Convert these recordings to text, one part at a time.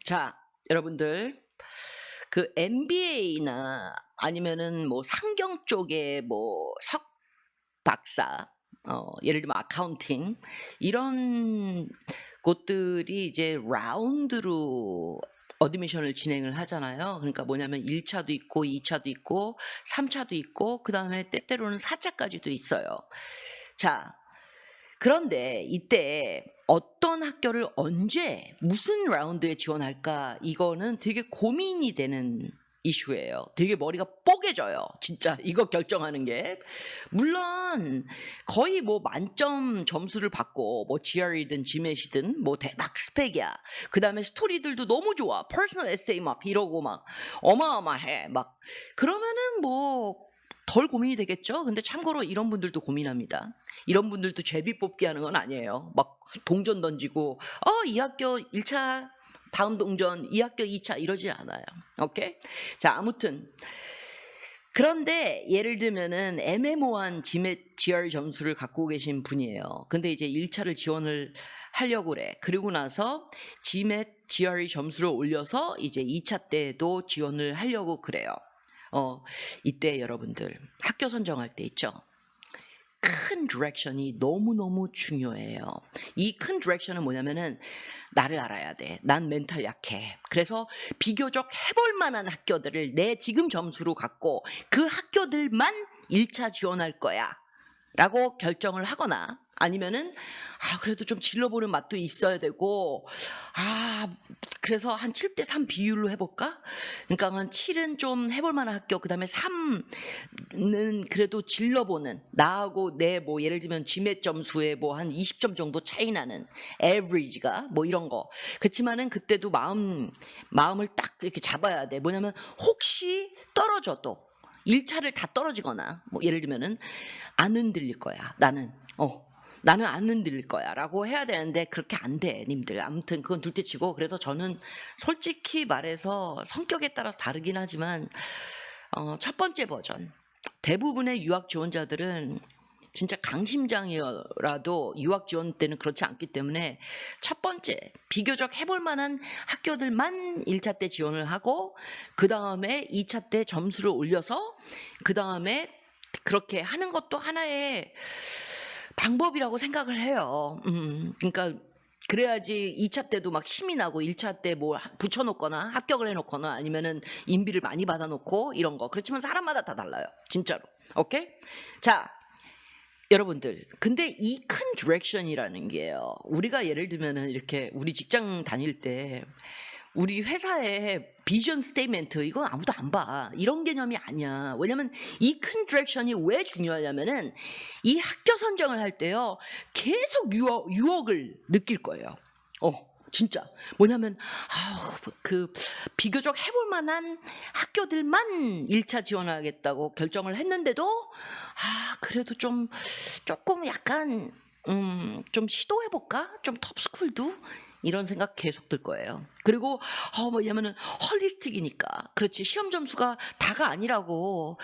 자, 여러분들 그 MBA나 아니면은 뭐 상경 쪽에 뭐 석박사 예를 들면 아카운팅 이런 곳들이 이제 라운드로 어드미션을 진행을 하잖아요. 그러니까 뭐냐면 1 차도 있고 2 차도 있고 3 차도 있고 그다음에 때때로는 4 차까지도 있어요. 자, 그런데 이때 어떤 학교를 언제 무슨 라운드에 지원할까 이거는 되게 고민이 되는 이슈예요. 되게 머리가 뽀개져요. 진짜 이거 결정하는 게. 물론 거의 뭐 만점 점수를 받고 뭐 GRE든 GMAT이든 뭐 대박 스펙이야. 그다음에 스토리들도 너무 좋아. 퍼스널 에세이 막 이러고 막 어마어마해. 막 그러면은 뭐 덜 고민이 되겠죠. 근데 참고로 이런 분들도 고민합니다. 이런 분들도 제비 뽑기 하는 건 아니에요. 막 동전 던지고 이 학교 1차 다음 동전, 이 학교 2차 이러지 않아요. 오케이? 자, 아무튼 그런데 예를 들면은 애매모호한 GRE 점수를 갖고 계신 분이에요. 근데 이제 1차를 지원을 하려고 그래. 그리고 나서 GRE 점수를 올려서 이제 2차 때도 지원을 하려고 그래요. 이때 여러분들 학교 선정할 때 있죠. 큰 디렉션이 너무너무 중요해요. 이 큰 디렉션은 뭐냐면은 나를 알아야 돼. 난 멘탈 약해. 그래서 비교적 해볼 만한 학교들을 내 지금 점수로 갖고 그 학교들만 1차 지원할 거야. 라고 결정을 하거나 아니면은 그래도 좀 질러보는 맛도 있어야 되고 그래서 한 7대3 비율로 해볼까? 그러니까 한 7은 좀 해볼 만한 학교, 그 다음에 3는 그래도 질러보는 나하고 내 뭐 예를 들면 GMAT 점수에 뭐 한 20점 정도 차이 나는 average가 뭐 이런 거. 그렇지만은 그때도 마음을 딱 이렇게 잡아야 돼. 뭐냐면 혹시 떨어져도 1차를 다 떨어지거나 뭐 예를 들면은 안 흔들릴 거야. 나는 안 흔들릴 거야 라고 해야 되는데 그렇게 안 돼 님들. 아무튼 그건 둘째치고, 그래서 저는 솔직히 말해서 성격에 따라서 다르긴 하지만 첫 번째 버전 대부분의 유학 지원자들은 진짜 강심장이라도 유학 지원 때는 그렇지 않기 때문에 첫 번째 비교적 해볼 만한 학교들만 1차 때 지원을 하고 그 다음에 2차 때 점수를 올려서 그 다음에 그렇게 하는 것도 하나의 방법이라고 생각을 해요. 그러니까 그래야지 2차 때도 막 힘이 나고 1차 때 뭐 붙여놓거나 합격을 해놓거나 아니면은 인비를 많이 받아놓고 이런 거. 그렇지만 사람마다 다 달라요. 진짜로. 오케이? 자, 여러분들, 근데 이 큰 디렉션이라는 게요. 우리가 예를 들면은 이렇게 우리 직장 다닐 때 우리 회사의 비전 스테이트먼트 이건 아무도 안 봐. 이런 개념이 아니야. 왜냐면 이 큰 디렉션이 왜 중요하냐면은 이 학교 선정을 할 때요. 계속 유혹을 느낄 거예요. 진짜. 뭐냐면 그 비교적 해볼 만한 학교들만 1차 지원하겠다고 결정을 했는데도 그래도 조금 약간 좀 시도해 볼까? 좀 톱스쿨도 이런 생각 계속 들 거예요. 그리고 뭐냐면은 홀리스틱이니까 그렇지, 시험 점수가 다가 아니라고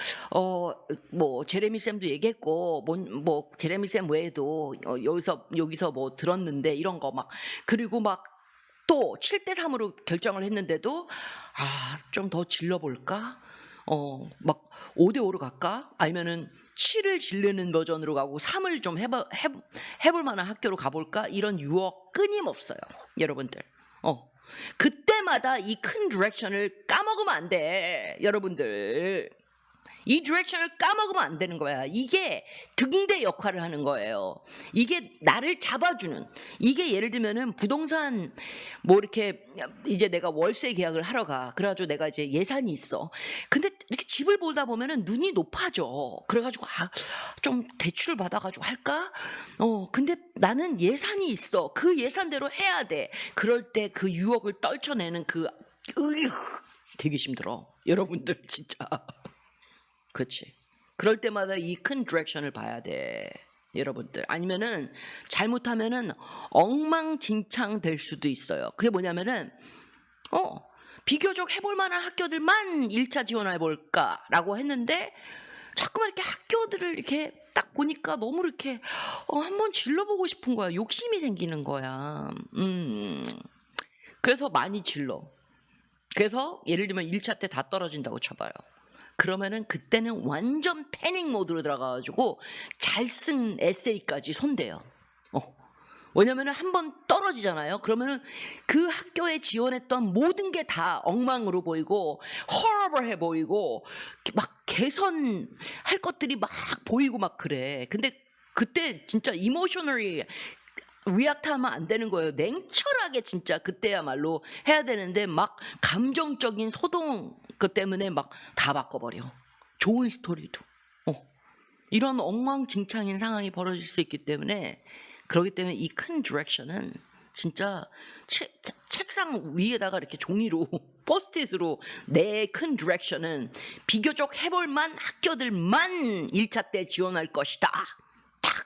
뭐 제레미 쌤도 얘기했고 뭐 제레미 쌤 외에도 여기서 뭐 들었는데 이런 거 막. 그리고 막 또 7대3으로 결정을 했는데도 좀 더 질러볼까? 막 5대5로 갈까? 아니면은 7을 질르는 버전으로 가고 3을 좀 해볼 만한 학교로 가볼까? 이런 유혹 끊임없어요. 여러분들. 그때마다 이 큰 디렉션을 까먹으면 안 돼. 여러분들. 이 디렉션을 까먹으면 안 되는 거야. 이게 등대 역할을 하는 거예요. 이게 나를 잡아주는. 이게 예를 들면은 부동산 뭐 이렇게 이제 내가 월세 계약을 하러 가. 그래가지고 내가 이제 예산이 있어. 근데 이렇게 집을 보다 보면은 눈이 높아져. 그래가지고 좀 대출을 받아가지고 할까? 근데 나는 예산이 있어. 그 예산대로 해야 돼. 그럴 때 그 유혹을 떨쳐내는 되게 힘들어. 여러분들 진짜. 그렇지. 그럴 때마다 이 큰 디렉션을 봐야 돼. 여러분들. 아니면은 잘못하면은 엉망진창 될 수도 있어요. 그게 뭐냐면은 비교적 해볼 만한 학교들만 1차 지원해 볼까라고 했는데 자꾸만 이렇게 학교들을 이렇게 딱 보니까 너무 이렇게 한번 질러보고 싶은 거야. 욕심이 생기는 거야. 그래서 많이 질러. 그래서 예를 들면 1차 때 다 떨어진다고 쳐봐요. 그러면은 그때는 완전 패닉 모드로 들어가 가지고 잘 쓴 에세이까지 손대요. 왜냐면은 한 번 떨어지잖아요. 그러면은 그 학교에 지원했던 모든 게 다 엉망으로 보이고 horrible해 보이고 막 개선할 것들이 막 보이고 막 그래. 근데 그때 진짜 이모셔널이 리액트하면 안 되는 거예요. 냉철하게 진짜 그때야말로 해야 되는데 막 감정적인 소동 그 때문에 막 다 바꿔버려. 좋은 스토리도. 이런 엉망진창인 상황이 벌어질 수 있기 때문에, 그렇기 때문에 이 큰 디렉션은 진짜 책상 위에다가 이렇게 종이로 포스트잇으로 내 큰 디렉션은 비교적 해볼만 학교들만 1차 때 지원할 것이다. 딱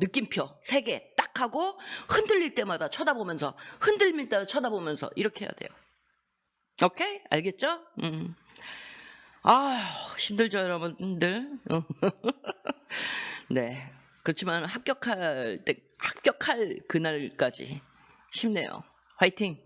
느낌표 3개 딱 하고 흔들릴 때마다 쳐다보면서, 흔들릴 때마다 쳐다보면서 이렇게 해야 돼요. 오케이? 알겠죠? 힘들죠 여러분들. 네. 그렇지만 합격할 그날까지 힘내요. 화이팅!